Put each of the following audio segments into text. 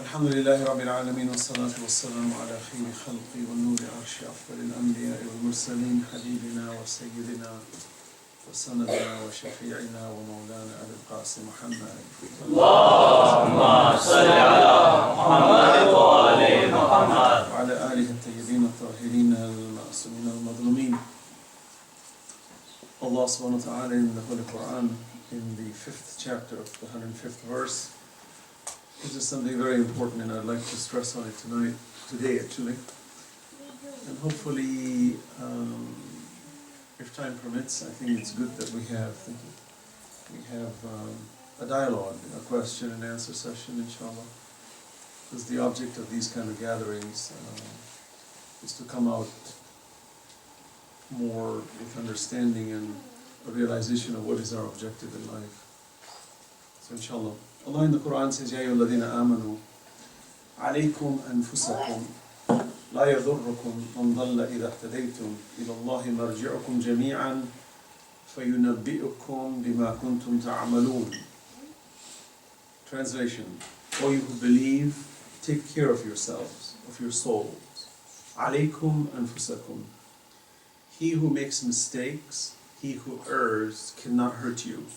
الحمد لله رب العالمين والصلاة والسلام على خير خلقي والنور عرش أفضل الأنبياء والمرسلين حبيبنا وسيدنا وسندنا وشفيعنا ومولانا أبي القاسم محمد اللهم صل على محمد وآل محمد وعلى آله الطيبين الطاهرين المعصومين المظلومين. Allah subhanahu wa ta'ala in the Holy Quran, in the 5th chapter of the 105th verse, this is something very important, and I'd like to stress on it today actually. And hopefully, if time permits, I think it's good that we have a dialogue, a question and answer session, inshallah. Because the object of these kind of gatherings is to come out more with understanding and a realization of what is our objective in life. So inshallah. Allah in the Quran says, Ya ayyuhalladhina amanu, alaykum anfusakum, la yadurrukum man dhalla idha ihtadaytum, ila Allahi marji'ukum jami'an, fayunabbi'ukum bima kuntum ta'amalun. Translation: O you who believe, take care of yourselves, of your souls. Alaykum anfusakum. He who makes mistakes, he who errs, cannot hurt you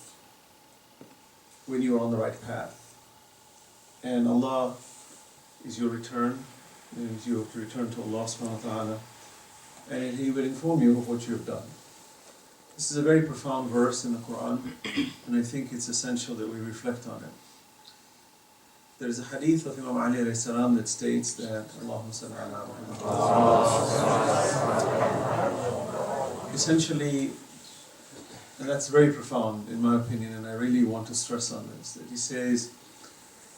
when you are on the right path. And Allah is your return, and you have to return to Allah subhanahu wa ta'ala, and He will inform you of what you have done. This is a very profound verse in the Quran, and I think it's essential that we reflect on it. There is a hadith of Imam Ali alayhi salam that states that Allahumma salli ala Muhammad. Essentially, and that's very profound in my opinion, and I really want to stress on this, that he says,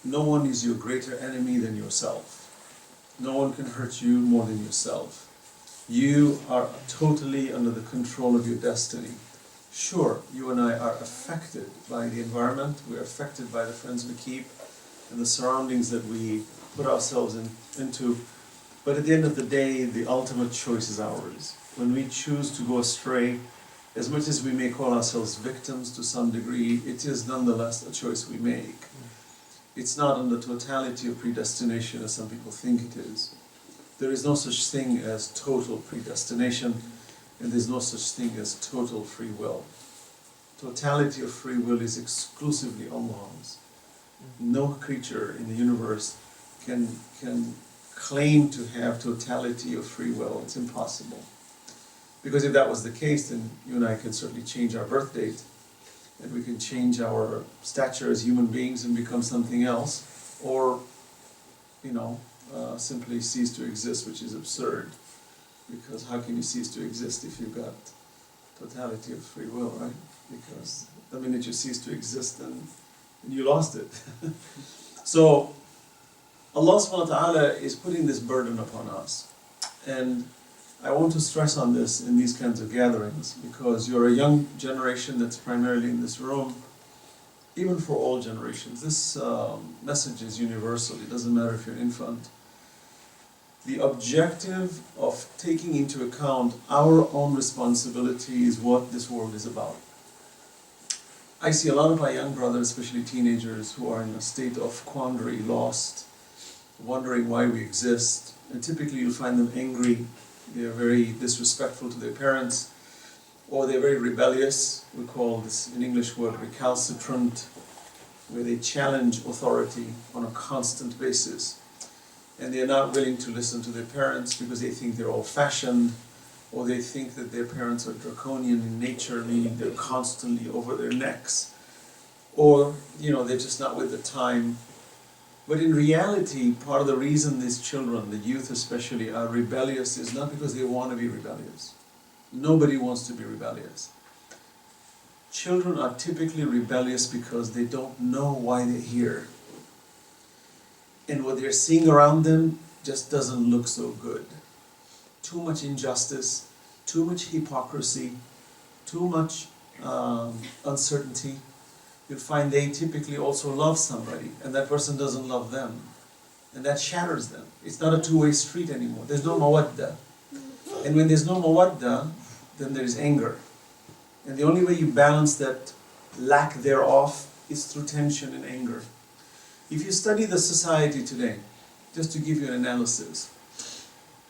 no one is your greater enemy than yourself. No one can hurt you more than yourself. You are totally under the control of your destiny. Sure, you and I are affected by the environment, we're affected by the friends we keep and the surroundings that we put ourselves into, but at the end of the day, the ultimate choice is ours. When we choose to go astray, as much as we may call ourselves victims to some degree, it is nonetheless a choice we make. It's not on the totality of predestination as some people think it is. There is no such thing as total predestination, and there's no such thing as total free will. Totality of free will is exclusively Allah's. No creature in the universe can claim to have totality of free will. It's impossible. Because if that was the case, then you and I can certainly change our birth date, and we can change our stature as human beings and become something else, or, simply cease to exist, which is absurd. Because how can you cease to exist if you've got totality of free will, right? Because the minute you cease to exist, then you lost it. So, Allah subhanahu wa ta'ala is putting this burden upon us. And I want to stress on this in these kinds of gatherings, because you're a young generation that's primarily in this room, even for all generations. This message is universal. It doesn't matter if you're an infant. The objective of taking into account our own responsibility is what this world is about. I see a lot of my young brothers, especially teenagers, who are in a state of quandary, lost, wondering why we exist. And typically you'll find them angry. They are very disrespectful to their parents, or they're very rebellious. We call this in English word recalcitrant, where they challenge authority on a constant basis. And they're not willing to listen to their parents because they think they're old-fashioned, or they think that their parents are draconian in nature, meaning they're constantly over their necks, or they're just not with the time. But in reality, part of the reason these children, the youth especially, are rebellious is not because they want to be rebellious. Nobody wants to be rebellious. Children are typically rebellious because they don't know why they're here. And what they're seeing around them just doesn't look so good. Too much injustice, too much hypocrisy, too much uncertainty. You'll find they typically also love somebody, and that person doesn't love them. And that shatters them. It's not a two-way street anymore. There's no mawadda. And when there's no mawadda, then there's anger. And the only way you balance that lack thereof is through tension and anger. If you study the society today, just to give you an analysis,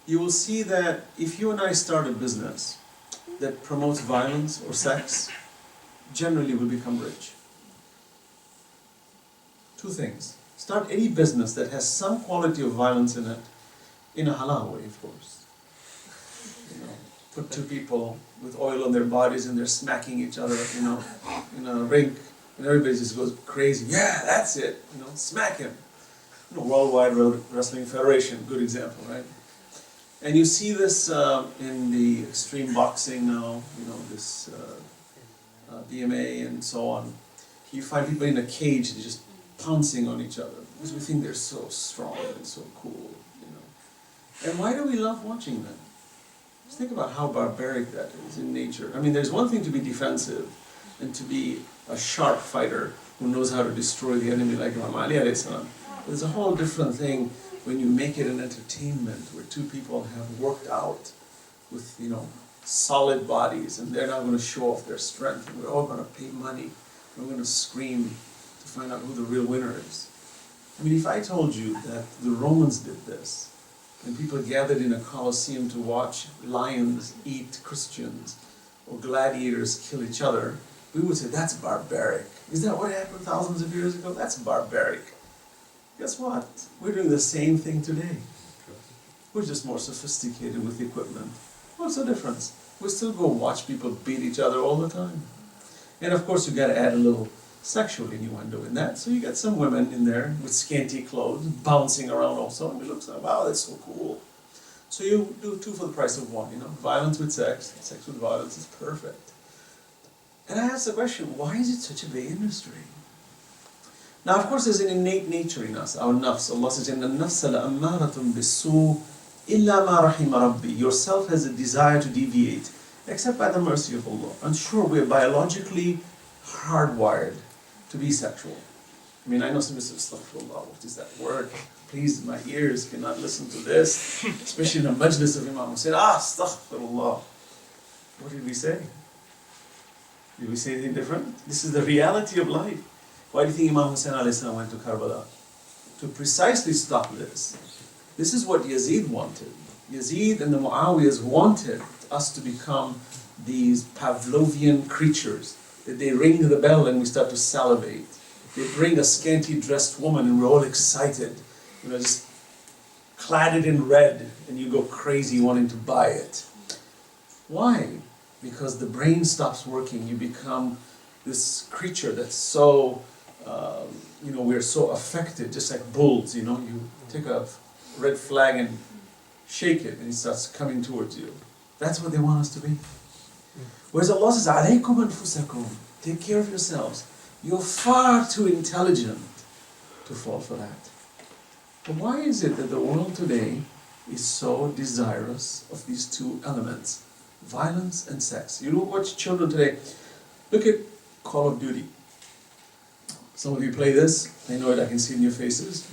you will see that if you and I start a business that promotes violence or sex, generally we'll become rich. Two things. Start any business that has some quality of violence in it, in a halal way, of course. You know, put two people with oil on their bodies and they're smacking each other, you know, in a rink, and everybody just goes crazy. Yeah, that's it. You know, smack him. You know, Worldwide Wrestling Federation, good example, right? And you see this in the extreme boxing now. You know, this BMA and so on. You find people in a cage just pouncing on each other because we think they're so strong and so cool, you know. And why do we love watching them? Just think about how barbaric that is in nature. I mean, there's one thing to be defensive and to be a sharp fighter who knows how to destroy the enemy like Imam Ali alayhi salam. There's a whole different thing when you make it an entertainment where two people have worked out with, you know, solid bodies and they're not going to show off their strength and we're all going to pay money. We're going to scream to find out who the real winner is. I mean, if I told you that the Romans did this, and people gathered in a Colosseum to watch lions eat Christians, or gladiators kill each other, we would say, that's barbaric. Is that what happened thousands of years ago? That's barbaric. Guess what? We're doing the same thing today. We're just more sophisticated with equipment. What's the difference? We still go watch people beat each other all the time. And of course, you've got to add a little sexual innuendo in that. So you got some women in there with scanty clothes, bouncing around also, and it looks like, wow, that's so cool. So you do two for the price of one, you know, violence with sex, sex with violence is perfect. And I asked the question, why is it such a big industry? Now, of course, there's an innate nature in us, our nafs. Allah says, إِنَّ النَّفْسَ لَأَمَّارَةٌ بِالسُّوءِ إِلَّا مَا رَحِمَ رَبِّي. Yourself has a desire to deviate, except by the mercy of Allah. And sure, we're biologically hardwired to be sexual. I mean, I know somebody says, astaghfirullah, what is that word? Please, my ears cannot listen to this, especially in a majlis of Imam Hussain. Astaghfirullah. What did we say? Did we say anything different? This is the reality of life. Why do you think Imam Hussain alayhi salam went to Karbala? To precisely stop this. This is what Yazid wanted. Yazid and the Muawiyahs wanted us to become these Pavlovian creatures. That they ring the bell and we start to salivate. They bring a scantily dressed woman and we're all excited. You know, just clad in red and you go crazy wanting to buy it. Why? Because the brain stops working. You become this creature that's so, you know, we're so affected, just like bulls, you know. You take a red flag and shake it and it starts coming towards you. That's what they want us to be. Whereas Allah says, عَلَيْكُمْ أَنفُسَكُمْ. Take care of yourselves. You're far too intelligent to fall for that. But why is it that the world today is so desirous of these two elements? Violence and sex. You look watch children today. Look at Call of Duty. Some of you play this. I know it, I can see it in your faces.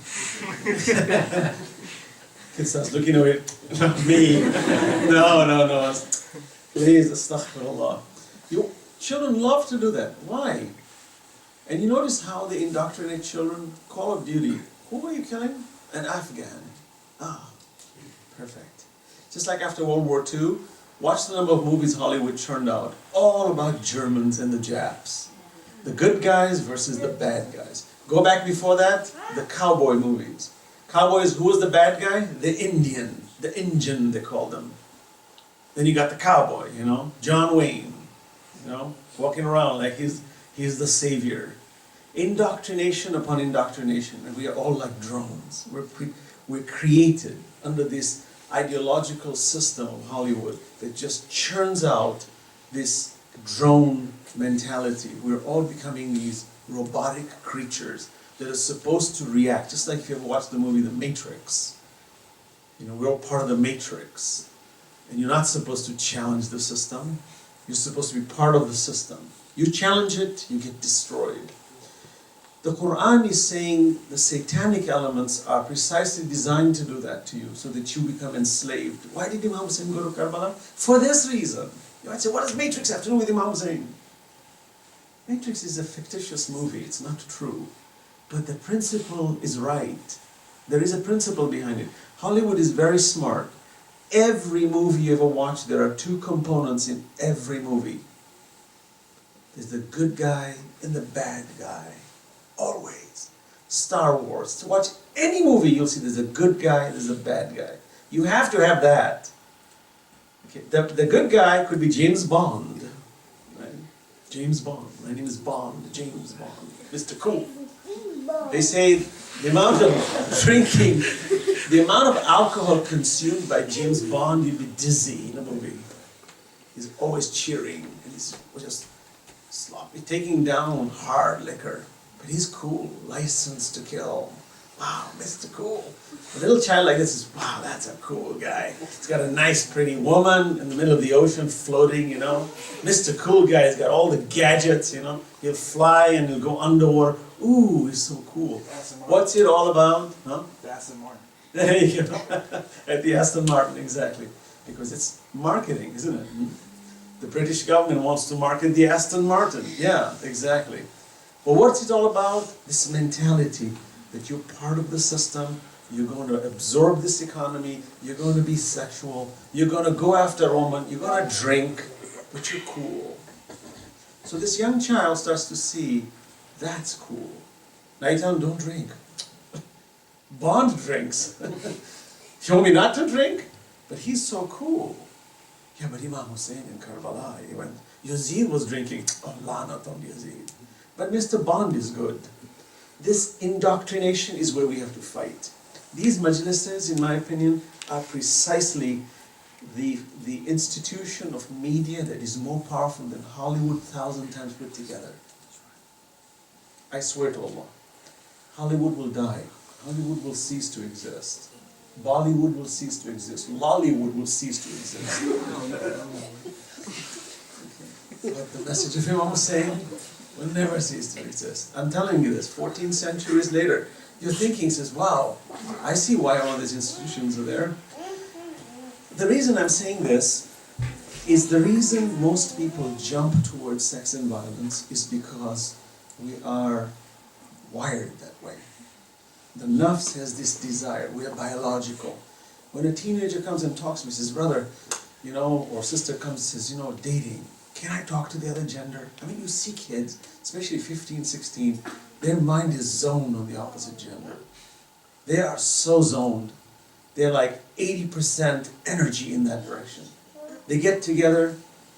Kid starts looking away. Not me. No. Please, astaghfirullah. Your children love to do that. Why? And you notice how they indoctrinate children? Call of Duty. Who are you killing? An Afghan. Perfect. Just like after World War II, watch the number of movies Hollywood churned out. All about Germans and the Japs. The good guys versus the bad guys. Go back before that, the cowboy movies. Cowboys, who was the bad guy? The Indian. The Injun, they called them. Then you got the cowboy, you know, John Wayne, you know, walking around like he's the savior. Indoctrination upon indoctrination, and we are all like drones. We're created under this ideological system of Hollywood that just churns out this drone mentality. We're all becoming these robotic creatures that are supposed to react, just like if you ever watched the movie The Matrix. You know, we're all part of the Matrix. And you're not supposed to challenge the system. You're supposed to be part of the system. You challenge it, you get destroyed. The Quran is saying the satanic elements are precisely designed to do that to you, so that you become enslaved. Why did Imam Hussain go to Karbala? For this reason. You might say, what does Matrix have to do with Imam Hussain? Matrix is a fictitious movie, it's not true. But the principle is right. There is a principle behind it. Hollywood is very smart. Every movie you ever watch, there are two components in every movie. There's the good guy and the bad guy. Always. Star Wars. To watch any movie, you'll see there's a good guy, there's a bad guy. You have to have that. Okay. The good guy could be James Bond. Right? James Bond. My name is Bond. James Bond. Mr. Cool. They say the amount of drinking, the amount of alcohol consumed by James Bond, you'd be dizzy in a movie. He's always cheering, and he's just sloppy, taking down hard liquor. But he's cool, licensed to kill. Wow, Mr. Cool. A little child like this is, wow, that's a cool guy. He's got a nice, pretty woman in the middle of the ocean floating, you know. Mr. Cool guy, he's got all the gadgets, you know. He'll fly and he'll go underwater. Ooh, he's so cool. What's it all about? Huh? Aston Martin. There you go. At the Aston Martin, exactly. Because it's marketing, isn't it? The British government wants to market the Aston Martin. Yeah, exactly. But what's it all about? This mentality that you're part of the system, you're going to absorb this economy, you're going to be sexual, you're going to go after a woman, you're going to drink, but you're cool. So this young child starts to see, that's cool. Now you tell him, don't drink. Bond drinks. You want me not to drink? But he's so cool. Yeah, but Imam Hussein in Karbala, he went, Yazid was drinking. Oh, lanat on Yazid. But Mr. Bond is good. This indoctrination is where we have to fight. These majlises, in my opinion, are precisely the institution of media that is more powerful than Hollywood 1,000 times put together. I swear to Allah, Hollywood will die. Hollywood will cease to exist. Bollywood will cease to exist. Lollywood will cease to exist. But the message of Imam Hussein will never cease to exist. I'm telling you this, 14 centuries later, your thinking says, wow, I see why all these institutions are there. The reason I'm saying this is the reason most people jump towards sex and violence is because we are wired that way. The nafs has this desire, we are biological. When a teenager comes and talks to me, says, brother, you know, or sister comes and says, you know, dating, can I talk to the other gender? I mean, you see kids, especially 15, 16, their mind is zoned on the opposite gender. They are so zoned. They're like 80% energy in that direction. They get together,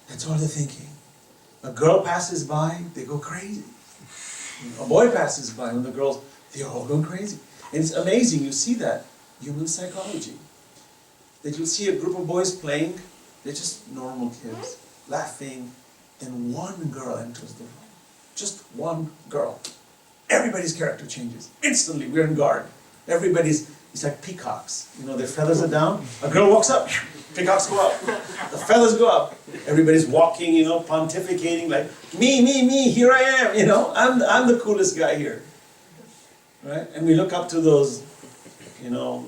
that's all they're thinking. A girl passes by, they go crazy. A boy passes by, when the girls, they're all going crazy. And it's amazing, you see that, human psychology. That you'll see a group of boys playing, they're just normal kids, laughing, and one girl enters the room. Just one girl. Everybody's character changes. Instantly, we're in guard. It's like peacocks. You know, their feathers are down. A girl walks up, peacocks go up. The feathers go up. Everybody's walking, you know, pontificating like, me, here I am, you know, I'm the coolest guy here. Right? And we look up to those, you know,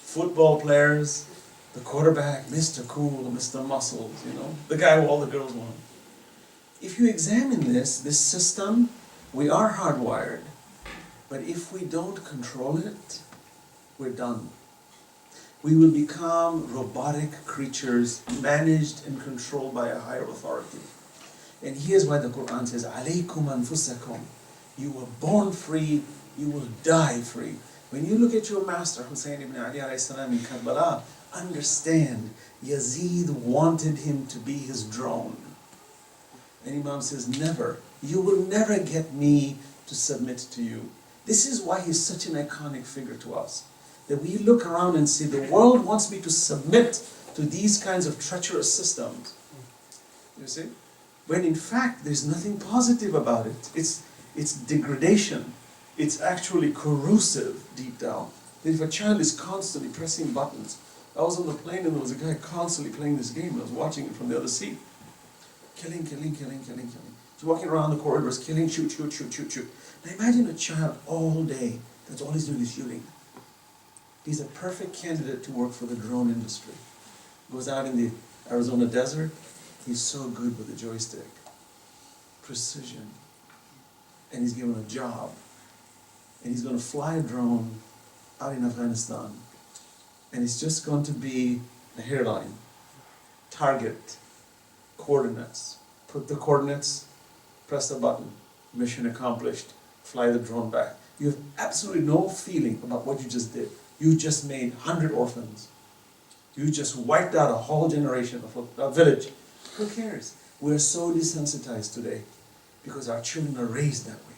football players, the quarterback, Mr. Cool, Mr. Muscles, you know, the guy who all the girls want. If you examine this system, we are hardwired. But if we don't control it, we're done. We will become robotic creatures managed and controlled by a higher authority. And here's why the Quran says, alaykum anfusakum. You were born free, you will die free. When you look at your master, Hussein ibn Ali alayhi salam in Karbala, understand, Yazid wanted him to be his drone. And Imam says, never. You will never get me to submit to you. This is why he's such an iconic figure to us. That we look around and say, the world wants me to submit to these kinds of treacherous systems. You see? When in fact, there's nothing positive about it. It's degradation. It's actually corrosive deep down. That if a child is constantly pressing buttons, I was on the plane and there was a guy constantly playing this game and I was watching it from the other seat. Killing. He's walking around the corridors, killing, shoot. Now imagine a child all day, that's all he's doing is shooting. He's a perfect candidate to work for the drone industry. Goes out in the Arizona desert, he's so good with the joystick. Precision. And he's given a job. and he's going to fly a drone out in Afghanistan, and it's just going to be a hairline, target, coordinates, put the coordinates, press the button, mission accomplished, fly the drone back. You have absolutely no feeling about what you just did. You just made 100 orphans. You just wiped out a whole generation of a village. Who cares? We're so desensitized today because our children are raised that way.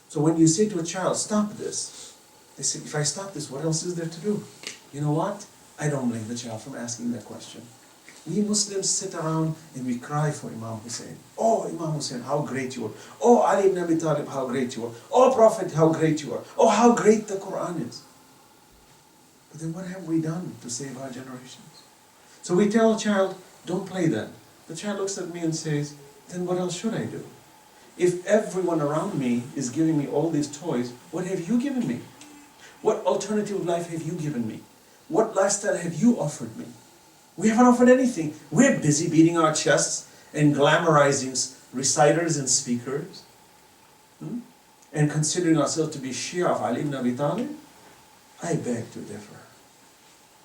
So when you say to a child, stop this, they say, if I stop this, what else is there to do? You know what? I don't blame the child from asking that question. We Muslims sit around and we cry for Imam Hussein. Oh, Imam Hussein, how great you are. Oh, Ali ibn Abi Talib, how great you are. Oh, Prophet, how great you are. Oh, how great the Quran is. But then what have we done to save our generations? So we tell a child, don't play that. The child looks at me and says, then what else should I do? If everyone around me is giving me all these toys, what have you given me? What alternative life have you given me? What lifestyle have you offered me? We haven't offered anything. We're busy beating our chests and glamorizing reciters and speakers. And considering ourselves to be Shia of Ali ibn Abi Talib. I beg to differ.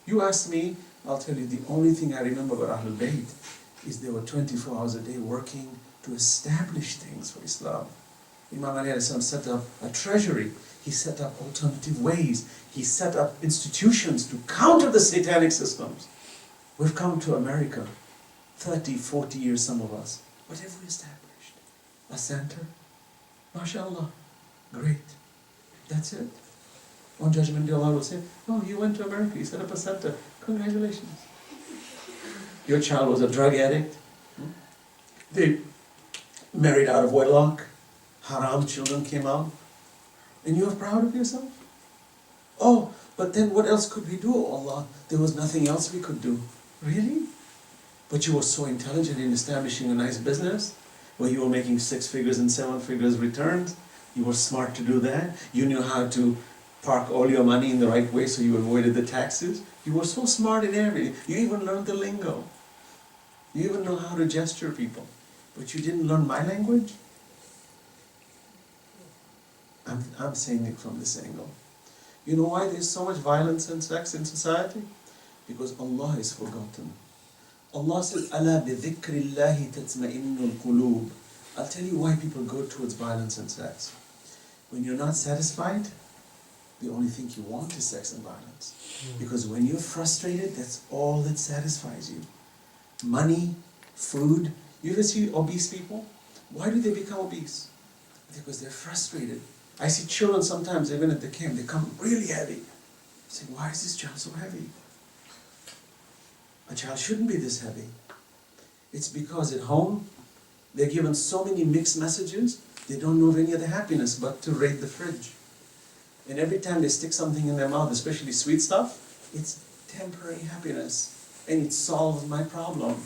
You ask me, I'll tell you the only thing I remember about Ahlul Bayt is they were 24 hours a day working to establish things for Islam. Imam Ali set up a treasury. He set up alternative ways. He set up institutions to counter the satanic systems. We've come to America, 30, 40 years, some of us. What have we established? A center? MashaAllah. Great. That's it. On Judgment Day, Allah will say, oh, you went to America, you set up a center. Congratulations. Your child was a drug addict. They married out of wedlock. Haram children came out. And you are proud of yourself? Oh, but then what else could we do, Allah? There was nothing else we could do. Really? But you were so intelligent in establishing a nice business, where you were making 6 figures and 7 figures returns. You were smart to do that. You knew how to park all your money in the right way so you avoided the taxes. You were so smart in everything. You even learned the lingo. You even know how to gesture people. But you didn't learn my language? I'm saying it from this angle. You know why there's so much violence and sex in society? Because Allah is forgotten. Allah says, "Ala bi dhikrillahi tatma'innul qulub." I'll tell you why people go towards violence and sex. When you're not satisfied, the only thing you want is sex and violence. Because when you're frustrated, that's all that satisfies you. Money, food. You ever see obese people? Why do they become obese? Because they're frustrated. I see children sometimes, even at the camp, they come really heavy. I say, why is this child so heavy? A child shouldn't be this heavy. It's because at home, they're given so many mixed messages, they don't know of any other happiness but to raid the fridge. And every time they stick something in their mouth, especially sweet stuff, it's temporary happiness. And it solves my problem.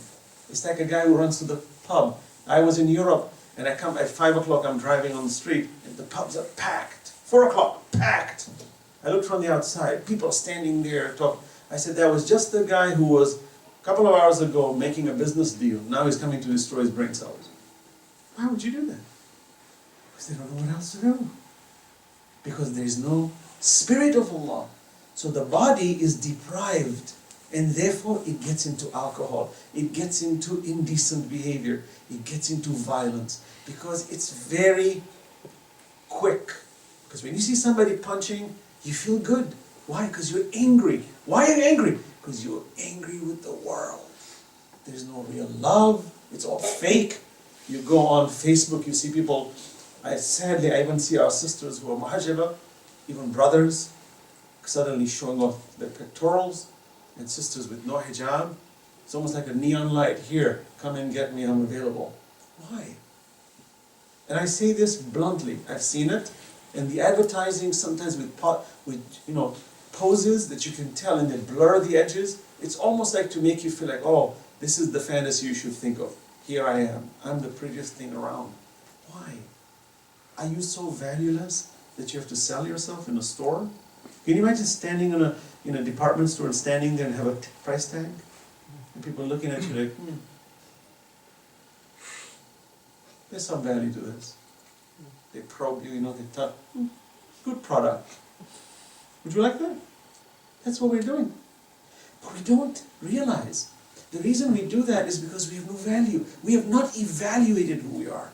It's like a guy who runs to the pub. I was in Europe, and I come at 5 o'clock, I'm driving on the street, and the pubs are packed. 4 o'clock, packed. I looked from the outside, people standing there talking. I said, that was just the guy who was, a couple of hours ago, making a business deal. Now he's coming to destroy his brain cells. Why would you do that? Because they don't know what else to do. Because there is no spirit of Allah. So the body is deprived, and therefore it gets into alcohol, it gets into indecent behavior, it gets into violence, because it's very quick. Because when you see somebody punching, you feel good. Why? Because you're angry. Why are you angry? Because you're angry with the world. There's no real love, it's all fake. You go on Facebook, you see people, sadly I even see our sisters who are muhajjaba, even brothers, suddenly showing off their pectorals, and sisters with no hijab. It's almost like a neon light. Here, come and get me, I'm available. Why? And I say this bluntly. I've seen it. And the advertising sometimes with poses that you can tell and they blur the edges. It's almost like to make you feel like, oh, this is the fantasy you should think of. Here I am. I'm the prettiest thing around. Why? Are you so valueless that you have to sell yourself in a store? Can you imagine standing in a department store and standing there and have a price tag? And people looking at you like, There's some value to this. They probe you, they touch. good product. Would you like that? That's what we're doing. But we don't realize the reason we do that is because we have no value. We have not evaluated who we are.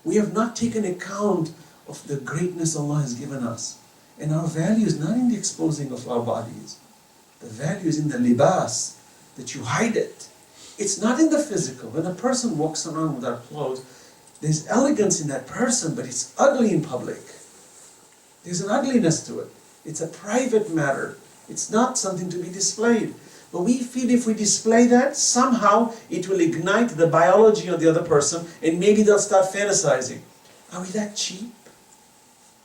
We have not taken account of the greatness Allah has given us. And our value is not in the exposing of our bodies. The value is in the libas, that you hide it. It's not in the physical. When a person walks around without clothes, there's elegance in that person, but it's ugly in public. There's an ugliness to it. It's a private matter. It's not something to be displayed. But we feel if we display that, somehow it will ignite the biology of the other person, and maybe they'll start fantasizing. Are we that cheap?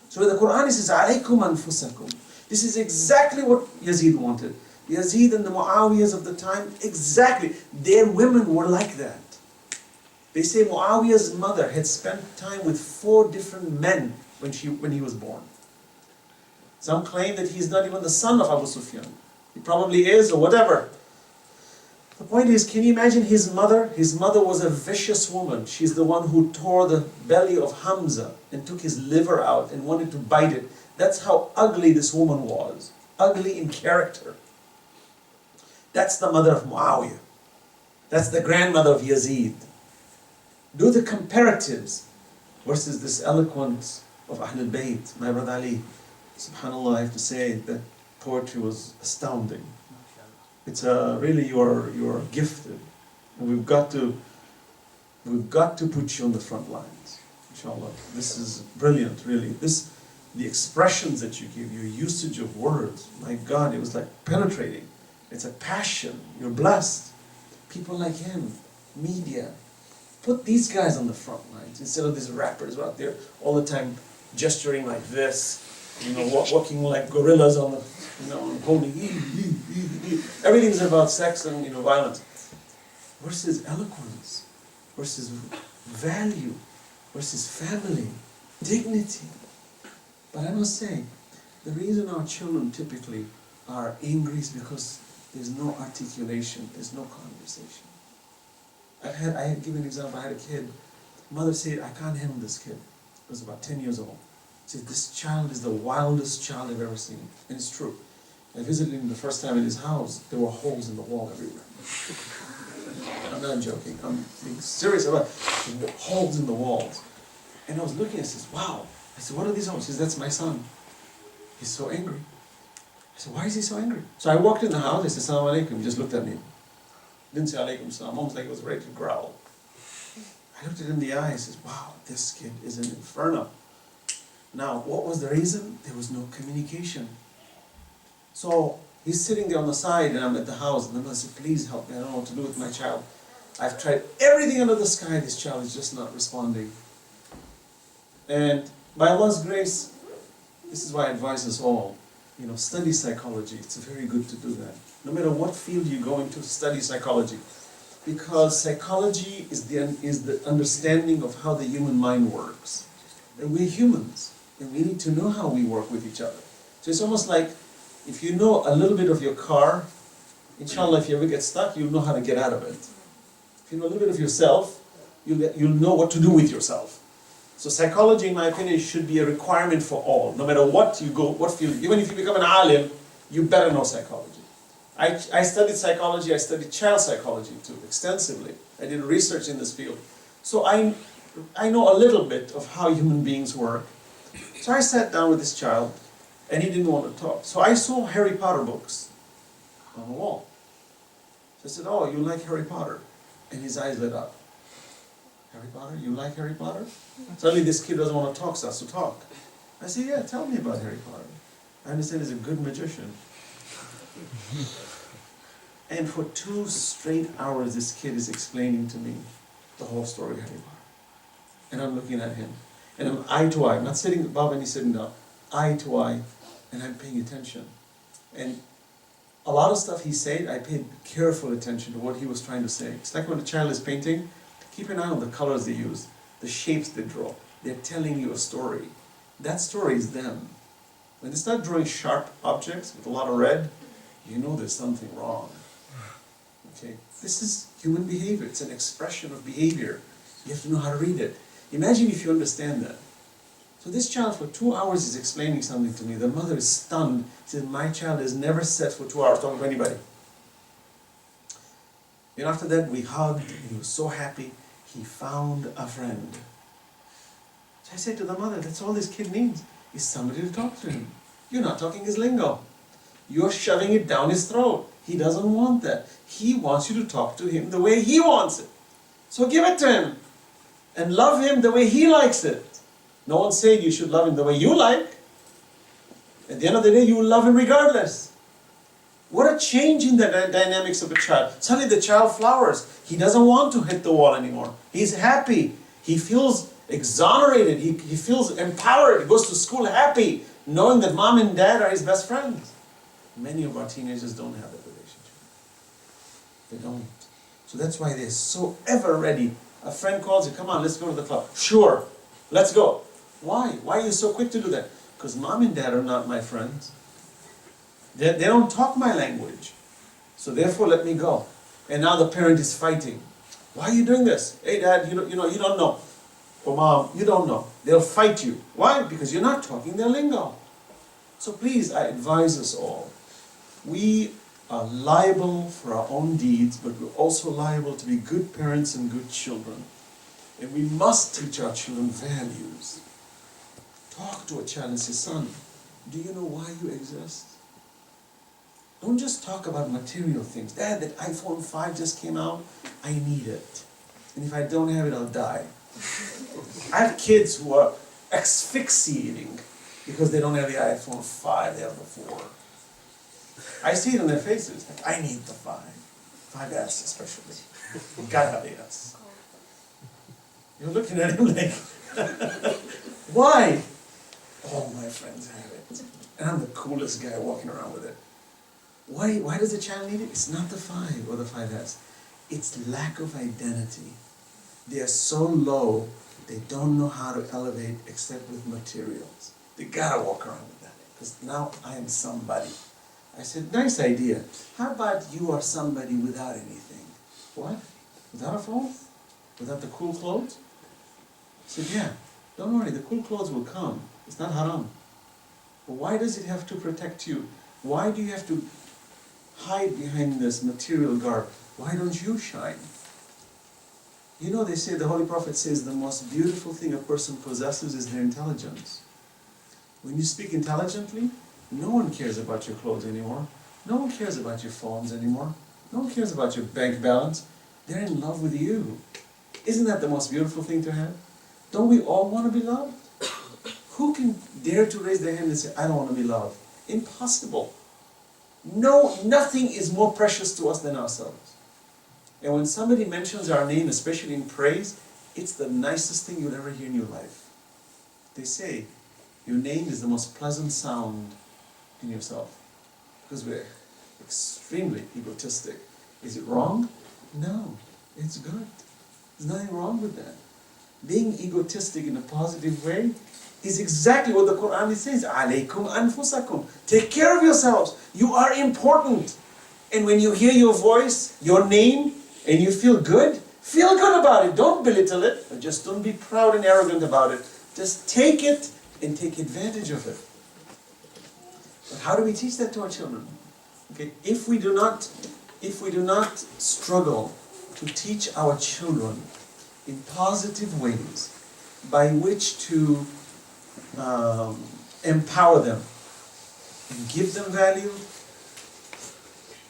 So the Quran says, "Alaykum anfusakum." This is exactly what Yazid wanted. Yazid and the Muawiyahs of the time, exactly. Their women were like that. They say Muawiyah's mother had spent time with 4 different men when he was born. Some claim that he's not even the son of Abu Sufyan. He probably is, or whatever. The point is, can you imagine his mother? His mother was a vicious woman. She's the one who tore the belly of Hamza and took his liver out and wanted to bite it. That's how ugly this woman was. Ugly in character. That's the mother of Muawiyah. That's the grandmother of Yazid. Do the comparatives versus this eloquence of Ahlul Bayt. My brother Ali, subhanAllah, I have to say that poetry was astounding. It's really you are gifted, and we've got to put you on the front lines, inshallah. This is brilliant, really. The expressions that you give, your usage of words, my God, it was like penetrating. It's a passion. You're blessed. People like him, media, put these guys on the front lines instead of these rappers who are out there all the time gesturing like this, walking like gorillas on the, holding. Everything's about sex and violence. Versus eloquence, versus value, versus family, dignity. But I must say, the reason our children typically are angry is because there's no articulation, there's no conversation. I had given an example. I had a kid. Mother said, "I can't handle this kid." He was about 10 years old. She said, "This child is the wildest child I've ever seen." And it's true. I visited him the first time in his house. There were holes in the wall everywhere. I'm not joking. I'm being serious about it. Holes in the walls. And I was looking, I said, "Wow." I said, "What are these holes?" She said, "That's my son. He's so angry." I said, "Why is he so angry?" So I walked in the house. I said, "Assalamu alaikum." He just looked at me. Didn't say alaikum salam. Almost like he was ready to growl. I looked at him in the eye. I said, "Wow, this kid is an inferno." Now, what was the reason? There was no communication. So he's sitting there on the side, and I'm at the house, and I said, "Please help me. I don't know what to do with my child. I've tried everything under the sky. This child is just not responding." And by Allah's grace, this is why I advise us all, study psychology. It's very good to do that. No matter what field you go into, study psychology. Because psychology is the understanding of how the human mind works. And we're humans, and we need to know how we work with each other. So it's almost like, if you know a little bit of your car, inshallah, if you ever get stuck, you'll know how to get out of it. If you know a little bit of yourself, you'll know what to do with yourself. So psychology, in my opinion, should be a requirement for all. No matter what you go, what field, even if you become an alim, you better know psychology. I studied psychology, I studied child psychology too, extensively. I did research in this field. So I know a little bit of how human beings work. So I sat down with this child, and he didn't want to talk. So I saw Harry Potter books on the wall. So I said, "Oh, you like Harry Potter?" And his eyes lit up. "Harry Potter? You like Harry Potter?" Suddenly this kid doesn't want to talk, starts to talk. I said, "Yeah, tell me about Harry Potter." I understand he's a good magician. And for 2 straight hours, this kid is explaining to me the whole story of Harry Potter. And I'm looking at him. And I'm eye to eye. I'm not sitting above and he's sitting down. Eye to eye. And I'm paying attention. And a lot of stuff he said, I paid careful attention to what he was trying to say. It's like when a child is painting, keep an eye on the colors they use, the shapes they draw. They're telling you a story. That story is them. When they start drawing sharp objects with a lot of red, you know there's something wrong. Okay? This is human behavior. It's an expression of behavior. You have to know how to read it. Imagine if you understand that. So this child for 2 hours is explaining something to me. The mother is stunned. She said, my child has never sat for 2 hours talking to anybody. And after that we hugged, and he was so happy. He found a friend. So I said to the mother, that's all this kid needs, is somebody to talk to him. You're not talking his lingo. You're shoving it down his throat. He doesn't want that. He wants you to talk to him the way he wants it. So give it to him. And love him the way he likes it. No one said you should love him the way you like. At the end of the day, you will love him regardless. What a change in the dynamics of a child. Suddenly the child flowers. He doesn't want to hit the wall anymore. He's happy. He feels exonerated. He feels empowered. He goes to school happy, knowing that mom and dad are his best friends. Many of our teenagers don't have that relationship. They don't. So that's why they're so ever ready. A friend calls you, come on, let's go to the club. Sure, let's go. Why? Why are you so quick to do that? Because mom and dad are not my friends. They don't talk my language. So therefore let me go. And now the parent is fighting. Why are you doing this? Hey dad, you don't know. Or mom, you don't know. They'll fight you. Why? Because you're not talking their lingo. So please, I advise us all. We are liable for our own deeds, but we're also liable to be good parents and good children. And we must teach our children values. Talk to a child and say, son, do you know why you exist? Don't just talk about material things. Dad, that iPhone 5 just came out. I need it. And if I don't have it, I'll die. I have kids who are asphyxiating because they don't have the iPhone 5, they have the 4. I see it on their faces. Like, I need the 5S especially. You gotta have the S. You're looking at him like, why? All my friends have it. And I'm the coolest guy walking around with it. Why does the child need it? It's not the 5 or the 5S. It's lack of identity. They are so low, they don't know how to elevate except with materials. They gotta walk around with that. Because now I am somebody. I said, nice idea. How about you are somebody without anything? What? Without a phone? Without the cool clothes? I said, yeah. Don't worry, the cool clothes will come. It's not haram. But why does it have to protect you? Why do you have to hide behind this material garb? Why don't you shine? You know, they say, the Holy Prophet says, the most beautiful thing a person possesses is their intelligence. When you speak intelligently, no one cares about your clothes anymore. No one cares about your phones anymore. No one cares about your bank balance. They're in love with you. Isn't that the most beautiful thing to have? Don't we all want to be loved? Who can dare to raise their hand and say, I don't want to be loved? Impossible. No, nothing is more precious to us than ourselves. And when somebody mentions our name, especially in praise, it's the nicest thing you'll ever hear in your life. They say, your name is the most pleasant sound in yourself. Because we're extremely egotistic. Is it wrong? No, it's good. There's nothing wrong with that. Being egotistic in a positive way is exactly what the Quran says. Alaykum anfusakum. Take care of yourselves. You are important. And when you hear your voice, your name, and you feel good about it. Don't belittle it. But just don't be proud and arrogant about it. Just take it and take advantage of it. But how do we teach that to our children? Okay, if we do not struggle to teach our children in positive ways by which to empower them and give them value,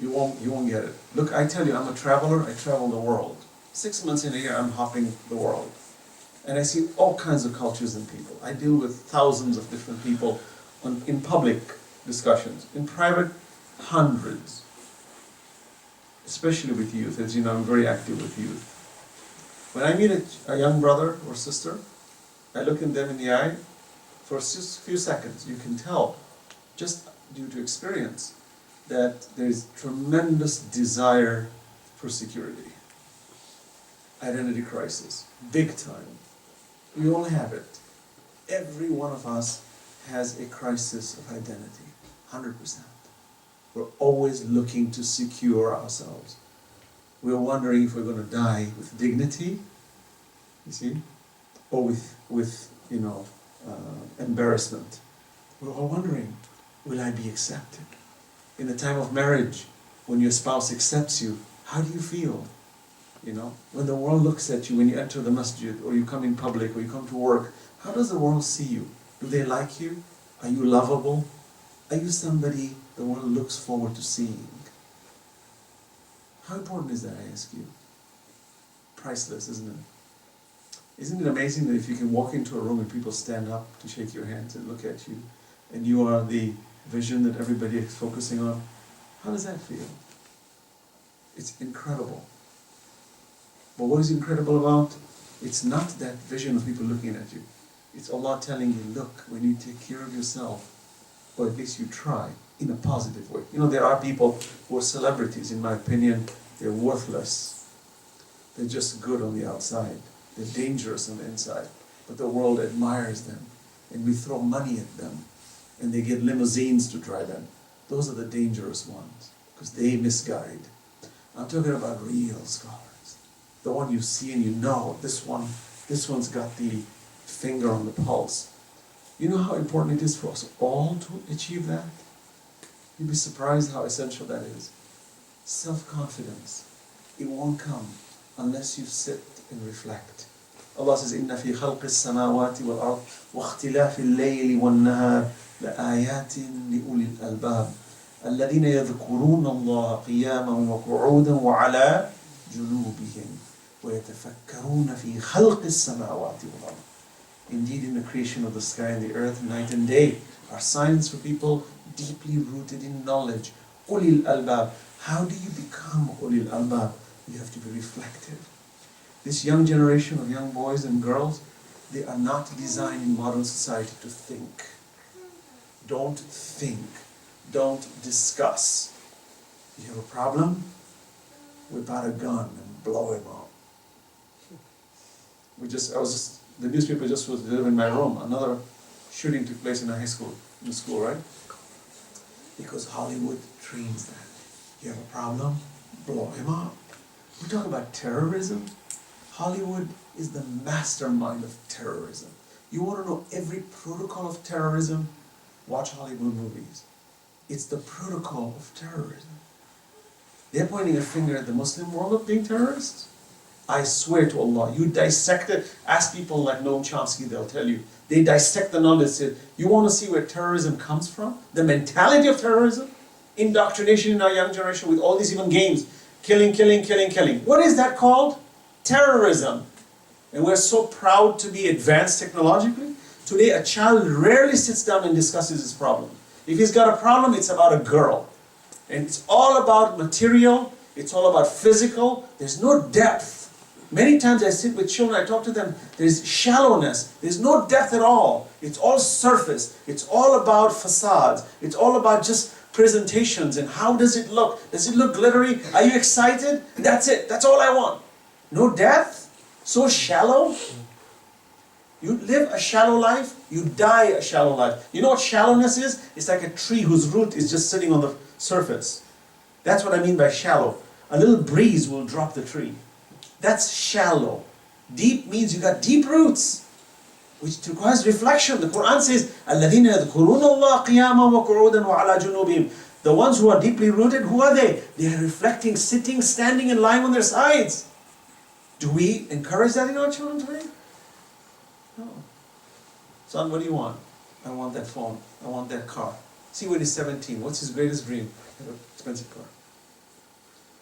you won't get it. Look, I tell you, I'm a traveler. I travel the world. 6 months in a year, I'm hopping the world. And I see all kinds of cultures and people. I deal with thousands of different people in public discussions. In private, hundreds. Especially with youth. As you know, I'm very active with youth. When I meet a young brother or sister, I look at them in the eye for just a few seconds. You can tell, just due to experience, that there's tremendous desire for security. Identity crisis. Big time. We all have it. Every one of us has a crisis of identity. 100%. We're always looking to secure ourselves. We're wondering if we're going to die with dignity, you see, or with embarrassment. We're all wondering, will I be accepted? In the time of marriage, when your spouse accepts you, how do you feel? You know, when the world looks at you, when you enter the masjid, or you come in public, or you come to work, how does the world see you? Do they like you? Are you lovable? Are you somebody the world looks forward to seeing? How important is that, I ask you? Priceless, isn't it? Isn't it amazing that if you can walk into a room and people stand up to shake your hands and look at you, and you are the vision that everybody is focusing on? How does that feel? It's incredible. But what is incredible about? It's not that vision of people looking at you. It's Allah telling you, look, when you take care of yourself, or at least you try, in a positive way. You know, there are people who are celebrities, in my opinion, they're worthless. They're just good on the outside. They're dangerous on the inside. But the world admires them. And we throw money at them. And they get limousines to drive them. Those are the dangerous ones, because they misguide. I'm talking about real scholars. The one you see and you know, this one's got the finger on the pulse. You know how important it is for us all to achieve that? You'd be surprised how essential that is. Self-confidence. It won't come unless you sit and reflect. Allah says, إِنَّ فِي خَلْقِ السَّمَاوَاتِ وَالْأَرْضِ وَاخْتِلَافِ اللَّيْلِ وَالنَّهَارِ لَآيَاتٍ لِأُولِي الْأَلْبَابِ الَّذِينَ يَذْكُرُونَ اللَّهَ قِيَامًا وَقُعُودًا وَعَلَى جُنُوبِهِمْ وَيَتَفَكَّرُونَ فِي خَلْقِ السَّمَاوَاتِ وَالْأَرْضِ. Indeed, in the creation of the sky and the earth, night and day, are signs for people deeply rooted in knowledge. Ulil albab. How do you become ulil albab? You have to be reflective. This young generation of young boys and girls, they are not designed in modern society to think. Don't think. Don't discuss. You have a problem? Whip out a gun and blow him up. The newspaper just was there in my room. Another shooting took place in a high school, in school, right? Because Hollywood trains that. You have a problem? Blow him up. We talk about terrorism. Hollywood is the mastermind of terrorism. You want to know every protocol of terrorism? Watch Hollywood movies. It's the protocol of terrorism. They're pointing a finger at the Muslim world of being terrorists. I swear to Allah, you dissect it, ask people like Noam Chomsky, they'll tell you. They dissect the knowledge, say, you want to see where terrorism comes from? The mentality of terrorism? Indoctrination in our young generation with all these even games. Killing. What is that called? Terrorism. And we're so proud to be advanced technologically. Today, a child rarely sits down and discusses his problem. If he's got a problem, it's about a girl. And it's all about material, it's all about physical, there's no depth. Many times I sit with children, I talk to them, there's shallowness, there's no depth at all. It's all surface, it's all about facades, it's all about just presentations and how does it look? Does it look glittery? Are you excited? That's it, that's all I want. No depth? So shallow? You live a shallow life, you die a shallow life. You know what shallowness is? It's like a tree whose root is just sitting on the surface. That's what I mean by shallow. A little breeze will drop the tree. That's shallow. Deep means you got deep roots, which requires reflection. The Quran says, الَّذِينَ يَذْكُرُونَ اللَّهَ قِيَامًا وَقُعُودًا وَعَلَى جُنُوبِهِمْ. The ones who are deeply rooted, who are they? They are reflecting, sitting, standing, and lying on their sides. Do we encourage that in our children today? No. Son, what do you want? I want that phone. I want that car. See, when he's 17, what's his greatest dream? Have an expensive car.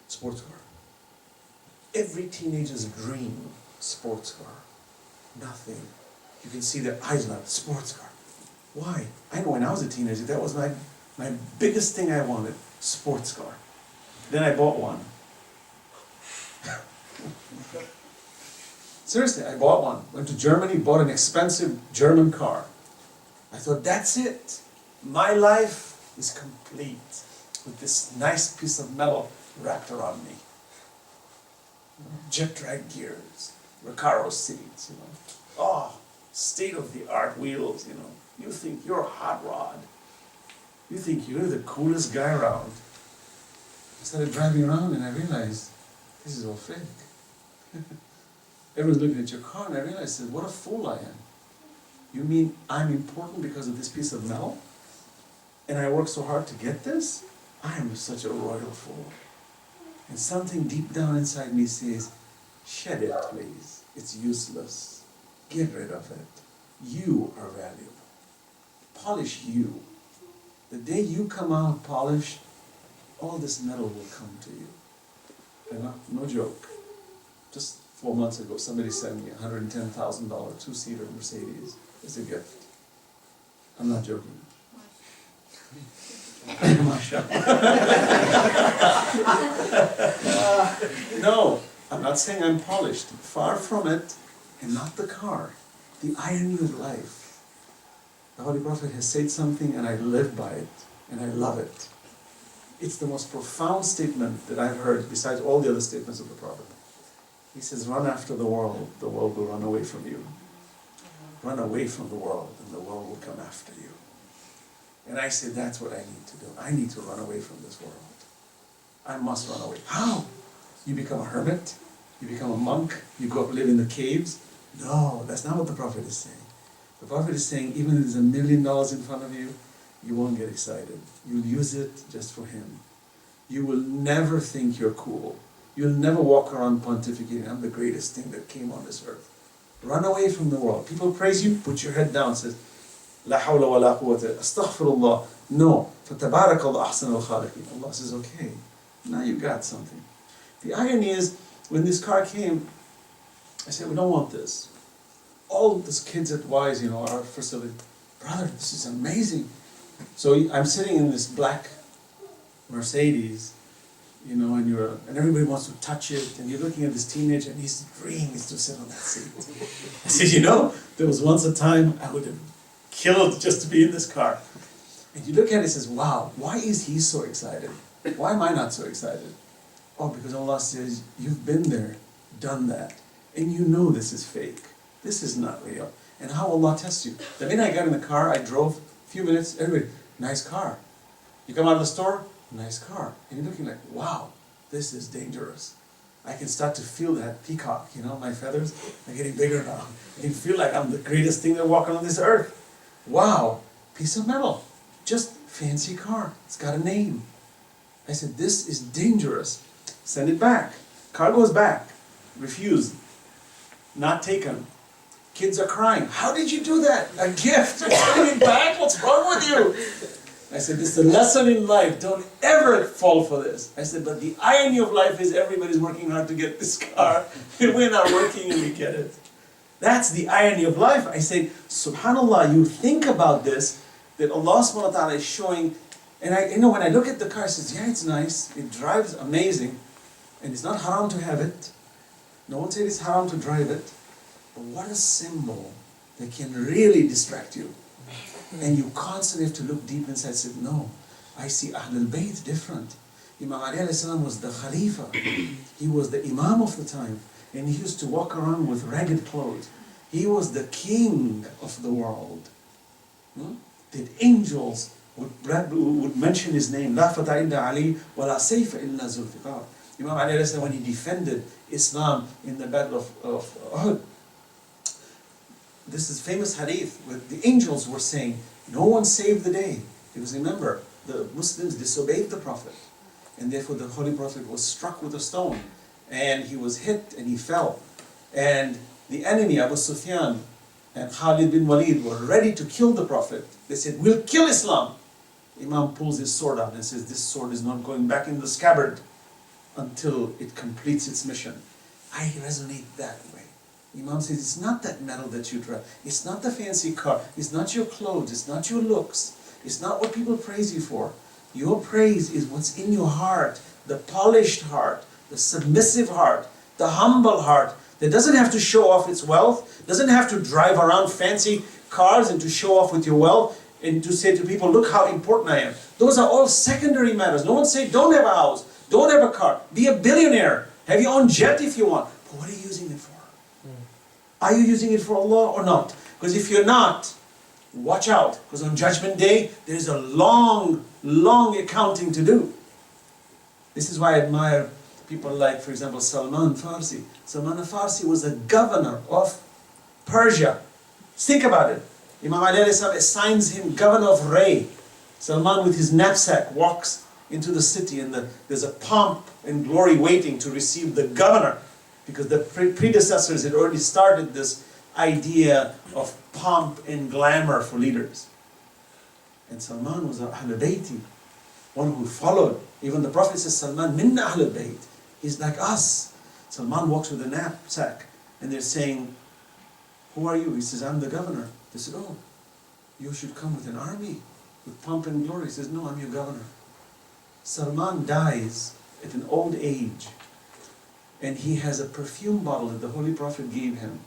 Sports car. Every teenager's dream, sports car. Nothing. You can see their eyes like, sports car. Why? I know when I was a teenager, that was my biggest thing I wanted, sports car. Then I bought one. Seriously, I bought one. Went to Germany, bought an expensive German car. I thought, that's it. My life is complete with this nice piece of metal wrapped around me. Jet drag gears, Recaro seats, Oh, state-of-the-art wheels, You think you're a hot rod. You think you're the coolest guy around. I started driving around and I realized, this is all fake. Everyone's looking at your car and I realized, what a fool I am. You mean I'm important because of this piece of metal? And I work so hard to get this? I am such a royal fool. And something deep down inside me says, shed it, please. It's useless. Get rid of it. You are valuable. Polish you. The day you come out polished, all this metal will come to you. And no joke. Just 4 months ago, somebody sent me a $110,000 two-seater Mercedes as a gift. I'm not joking. No, I'm not saying I'm polished. Far from it, and not the car. The irony of life. The Holy Prophet has said something and I live by it, and I love it. It's the most profound statement that I've heard besides all the other statements of the Prophet. He says, run after the world will run away from you. Run away from the world, and the world will come after you. And I said, that's what I need to do. I need to run away from this world. I must run away. How? You become a hermit? You become a monk? You go up live in the caves? No, that's not what the Prophet is saying. The Prophet is saying, even if there's $1 million in front of you, you won't get excited. You'll use it just for Him. You will never think you're cool. You'll never walk around pontificating, I'm the greatest thing that came on this earth. Run away from the world. People praise you, put your head down, says, La hawla wa la quwwata, astaghfirullah. No, فَتَبَارَكَ اللَّهُ أَحْسَنُ الْخَالِقِينَ. Allah says, okay, now you got something. The irony is, when this car came, I said, we don't want this. All these kids at Wise, our facility, brother, this is amazing. So I'm sitting in this black Mercedes, and everybody wants to touch it, and you're looking at this teenager, and his dream is to sit on that seat. I said, there was once a time I would have killed just to be in this car. And you look at it and says, wow, why is he so excited? Why am I not so excited? Oh, because Allah says, you've been there, done that, and you know this is fake. This is not real. And how Allah tests you. The minute I got in the car, I drove a few minutes, everybody, nice car. You come out of the store, nice car. And you're looking like, wow, this is dangerous. I can start to feel that peacock, my feathers are getting bigger now. I can feel like I'm the greatest thing that walking on this earth. Wow, piece of metal, just fancy car. It's got a name. I said, this is dangerous. Send it back. Car goes back. Refused. Not taken. Kids are crying. How did you do that? A gift. You're sending it back? What's wrong with you? I said, this is a lesson in life. Don't ever fall for this. I said, but the irony of life is everybody's working hard to get this car, and we're not working and we get it. That's the irony of life. I say, subhanAllah, you think about this, that Allah subhanahu wa ta'ala is showing, and when I look at the car, I says, yeah, it's nice, it drives amazing, and it's not haram to have it. No one said it's haram to drive it, but what a symbol that can really distract you. And you constantly have to look deep inside and say, no, I see Ahlul Bayt different. Imam Ali alayhi salam was the Khalifa. He was the Imam of the time. And he used to walk around with ragged clothes. He was the king of the world. That angels would mention his name. La fata illa Ali wa la sayfa illa Zulfiqar. Imam Ali alayhi salam, when he defended Islam in the battle of Uhud, this is famous hadith where the angels were saying, no one saved the day. Because remember, the Muslims disobeyed the Prophet. And therefore the Holy Prophet was struck with a stone. And he was hit and he fell. And the enemy, Abu Sufyan and Khalid bin Walid, were ready to kill the Prophet. They said, we'll kill Islam. Imam pulls his sword out and says, this sword is not going back in the scabbard until it completes its mission. I resonate that way. Imam says, it's not that metal that you drive. It's not the fancy car. It's not your clothes. It's not your looks. It's not what people praise you for. Your praise is what's in your heart, the polished heart, the submissive heart, the humble heart that doesn't have to show off its wealth, doesn't have to drive around fancy cars and to show off with your wealth and to say to people, look how important I am. Those are all secondary matters. No one say, don't have a house, don't have a car, be a billionaire, have your own jet if you want. But what are you using it for? Are you using it for Allah or not? Because if you're not, watch out. Because on Judgment Day, there's a long, long accounting to do. This is why I admire people like, for example, Salman Farsi. Salman Farsi was a governor of Persia. Think about it. Imam Ali assigns him governor of Ray. Salman with his knapsack walks into the city, and there's a pomp and glory waiting to receive the governor, because the predecessors had already started this idea of pomp and glamour for leaders. And Salman was a Ahlul Bayti, one who followed. Even the Prophet says, Salman minna Ahlul Bayt. He's like us. Salman walks with a knapsack, and they're saying, who are you? He says, I'm the governor. They said, oh, you should come with an army, with pomp and glory. He says, no, I'm your governor. Salman dies at an old age, and he has a perfume bottle that the Holy Prophet gave him.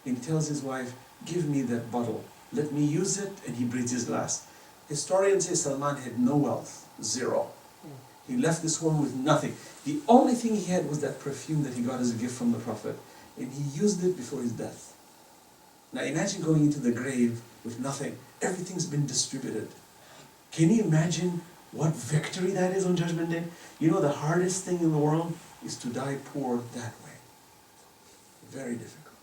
And he tells his wife, give me that bottle. Let me use it, and he breathes his last. Historians say Salman had no wealth, zero. He left this world with nothing. The only thing he had was that perfume that he got as a gift from the Prophet, and he used it before his death. Now imagine going into the grave with nothing. Everything's been distributed. Can you imagine what victory that is on Judgment Day? You know, the hardest thing in the world is to die poor that way. Very difficult.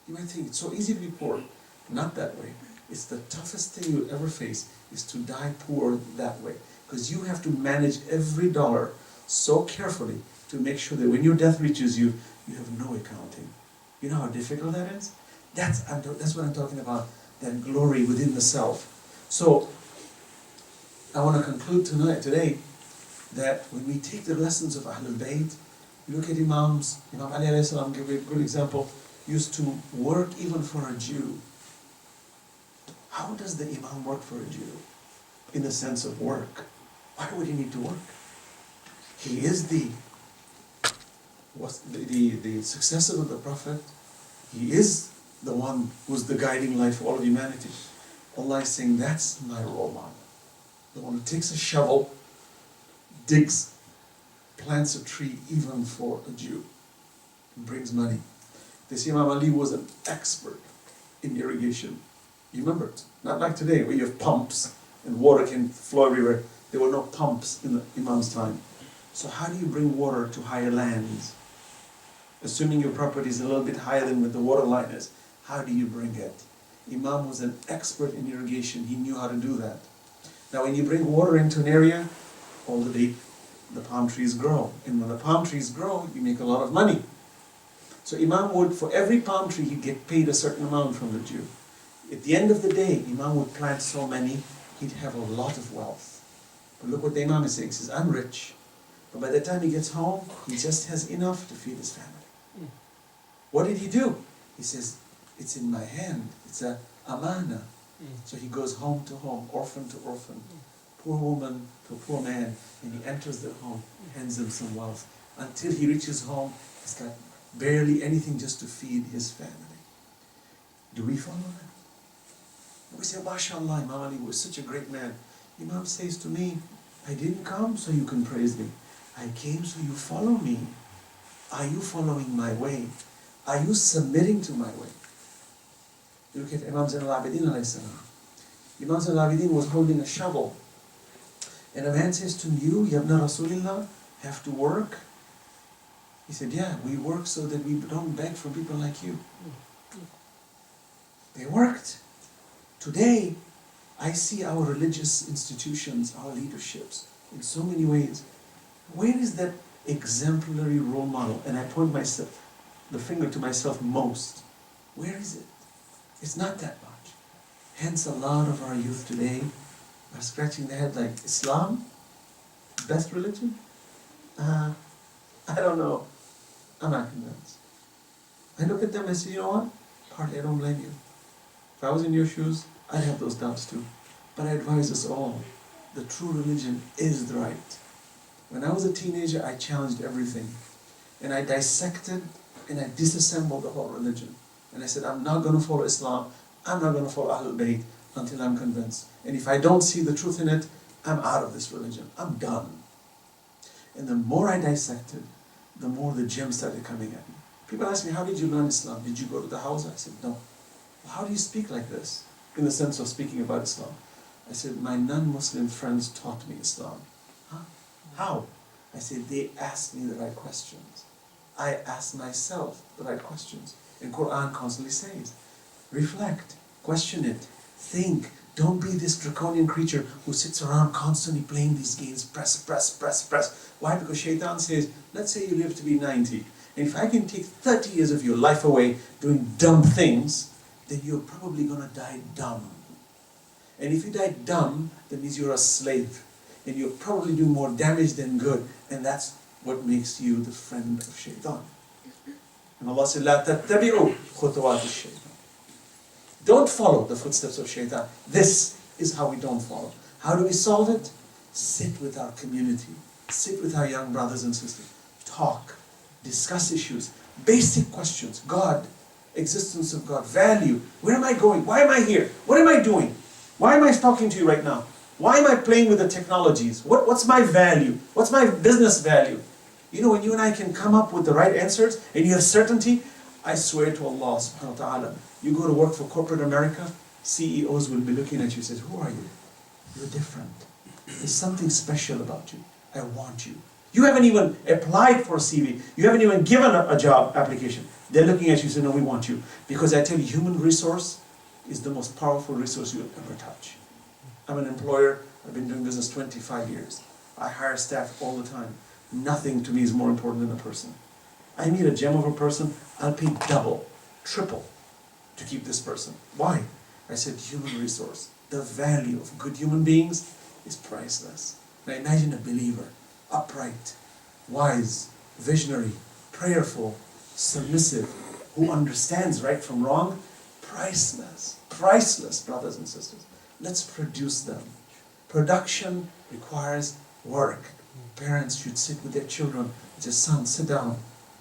You might think it's so easy to be poor. Not that way. It's the toughest thing you'll ever face, is to die poor that way. Because you have to manage every dollar so carefully to make sure that when your death reaches you, you have no accounting. You know how difficult that is? That's what I'm talking about, that glory within the self. So, I want to conclude today, that when we take the lessons of Ahlul Bayt, you look at Imams, Imam Ali alayhi salam, give a good example, used to work even for a Jew. How does the Imam work for a Jew? In the sense of work. Why would he need to work? He is the successor of the Prophet. He is the one who's the guiding light for all of humanity. Allah is saying, that's my role model. The one who takes a shovel, digs, plants a tree even for a Jew, and brings money. They say Imam Ali was an expert in irrigation. You remember it? Not like today where you have pumps and water can flow everywhere. There were no pumps in the Imam's time. So how do you bring water to higher lands? Assuming your property is a little bit higher than what the water line is, how do you bring it? Imam was an expert in irrigation. He knew how to do that. Now when you bring water into an area, all the palm trees grow. And when the palm trees grow, you make a lot of money. So Imam would, for every palm tree, he'd get paid a certain amount from the Jew. At the end of the day, Imam would plant so many, he'd have a lot of wealth. But look what the Imam is saying. He says, I'm rich. But by the time he gets home, he just has enough to feed his family. What did he do? He says, it's in my hand. It's a amana. So he goes home to home, orphan to orphan, poor woman to poor man, and he enters their home, hands them some wealth. Until he reaches home, he's got barely anything just to feed his family. Do we follow that? We say, MashaAllah, Imam Ali was such a great man. Imam says to me, I didn't come so you can praise me. I came so you follow me. Are you following my way? Are you submitting to my way? You look at Imam Zain al-Abidin alayhi salam. Imam Zain al-Abidin was holding a shovel. And a man says to him, you, Yabna Rasulillah, have to work? He said, yeah, we work so that we don't beg from people like you. They worked. Today, I see our religious institutions, our leaderships, in so many ways. Where is that exemplary role model? And I point the finger to myself most. Where is it? It's not that much. Hence, a lot of our youth today are scratching their head like, Islam? Best religion? I don't know. I'm not convinced. I look at them and say, you know what? Partly I don't blame you. If I was in your shoes, I'd have those doubts too. But I advise us all, the true religion is the right. When I was a teenager, I challenged everything. And I dissected and I disassembled the whole religion. And I said, I'm not going to follow Islam. I'm not going to follow Ahlul Bayt until I'm convinced. And if I don't see the truth in it, I'm out of this religion. I'm done. And the more I dissected, the more the gems started coming at me. People ask me, how did you learn Islam? Did you go to the house? I said, no. Well, how do you speak like this? In the sense of speaking about Islam. I said, my non-Muslim friends taught me Islam. Huh? How? I said, they asked me the right questions. I asked myself the right questions. And Quran constantly says, reflect, question it, Think. Don't be this draconian creature who sits around constantly playing these games. Press, press, press, press. Why? Because Shaitan says, let's say you live to be 90. And if I can take 30 years of your life away doing dumb things, then you're probably going to die dumb. And if you die dumb, that means you're a slave. And you're probably doing more damage than good. And that's what makes you the friend of Shaitan. And Allah said, لا تتبعوا خطوات الشيطان. Don't follow the footsteps of Shaitan. This is how we don't follow. How do we solve it? Sit with our community. Sit with our young brothers and sisters. Talk. Discuss issues. Basic questions. God. Existence of God. Value. Where am I going? Why am I here? What am I doing? Why am I talking to you right now? Why am I playing with the technologies? What's my value? What's my business value? You know, when you and I can come up with the right answers and you have certainty, I swear to Allah subhanahu wa ta'ala, you go to work for corporate America, CEOs will be looking at you and says, who are you? You're different. There's something special about you. I want you. You haven't even applied for a CV. You haven't even given a job application. They're looking at you and saying, no, we want you. Because I tell you, human resource is the most powerful resource you'll ever touch. I'm an employer. I've been doing business 25 years. I hire staff all the time. Nothing to me is more important than a person. I meet a gem of a person, I'll pay double, triple to keep this person. Why? I said human resource. The value of good human beings is priceless. Now imagine a believer, upright, wise, visionary, prayerful, submissive, who understands right from wrong. Priceless. Priceless, brothers and sisters. Let's produce them. Production requires work. Parents should sit with their children and say, son, sit down.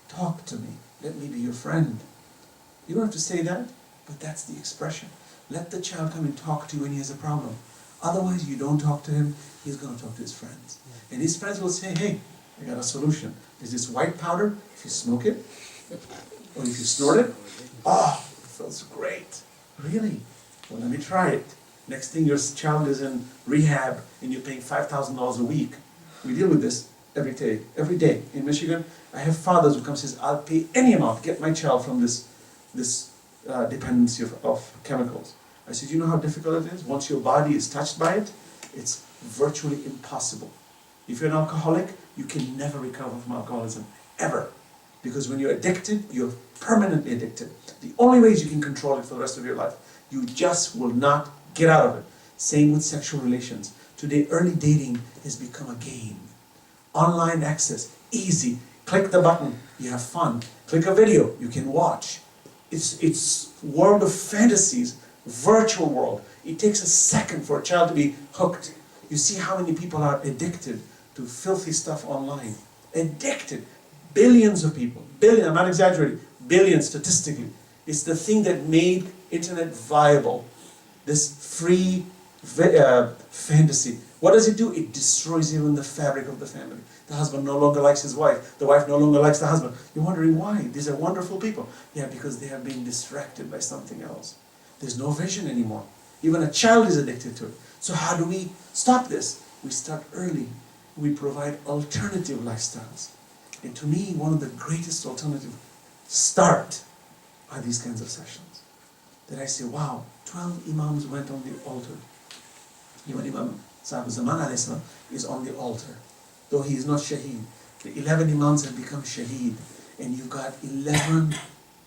Talk to me. Let me be your friend. You don't have to say that, but that's the expression. Let the child come and talk to you when he has a problem. Otherwise, you don't talk to him, he's going to talk to his friends. And his friends will say, hey, I got a solution. There's this white powder, if you smoke it, or if you snort it, it feels great. Really? Well, let me try it. Next thing, your child is in rehab and you're paying $5,000 a week. We deal with this every day. In Michigan, I have fathers who come and says, I'll pay any amount, get my child from this dependency of chemicals. I said, you know how difficult it is? Once your body is touched by it, it's virtually impossible. If you're an alcoholic, you can never recover from alcoholism, ever. Because when you're addicted, you're permanently addicted. The only ways you can control it for the rest of your life, you just will not get out of it. Same with sexual relations. Today, early dating has become a game. Online access, easy. Click the button, you have fun. Click a video, you can watch. It's world of fantasies, virtual world. It takes a second for a child to be hooked. You see how many people are addicted to filthy stuff online. Addicted. Billions of people. Billion, I'm not exaggerating. Billions statistically. It's the thing that made internet viable. This free fantasy. What does it do? It destroys even the fabric of the family. The husband no longer likes his wife. The wife no longer likes the husband. You're wondering why? These are wonderful people. Yeah, because they have been distracted by something else. There's no vision anymore. Even a child is addicted to it. So how do we stop this? We start early. We provide alternative lifestyles. And to me, one of the greatest alternative start are these kinds of sessions. That I say, wow, 12 imams went on the altar. Even Imam Sahib Zaman alayhi salam is on the altar. Though he is not shaheed. The 11 imams have become shaheed. And you've got 11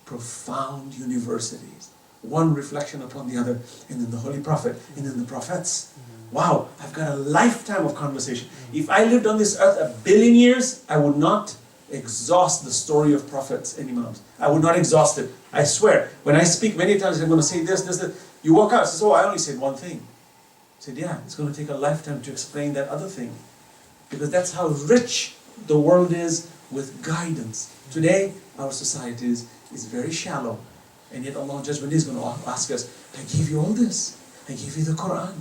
profound universities. One reflection upon the other. And then the Holy Prophet. And then the prophets. Wow, I've got a lifetime of conversation. If I lived on this earth 1 billion years, I would not exhaust the story of prophets and imams. I would not exhaust it. I swear. When I speak many times, I'm going to say this. You walk out and say, oh, I only said one thing. I said, yeah, it's going to take a lifetime to explain that other thing. Because that's how rich the world is with guidance. Today, our society is very shallow. And yet Allah Judgment is going to ask us, I gave you all this. I gave you the Quran.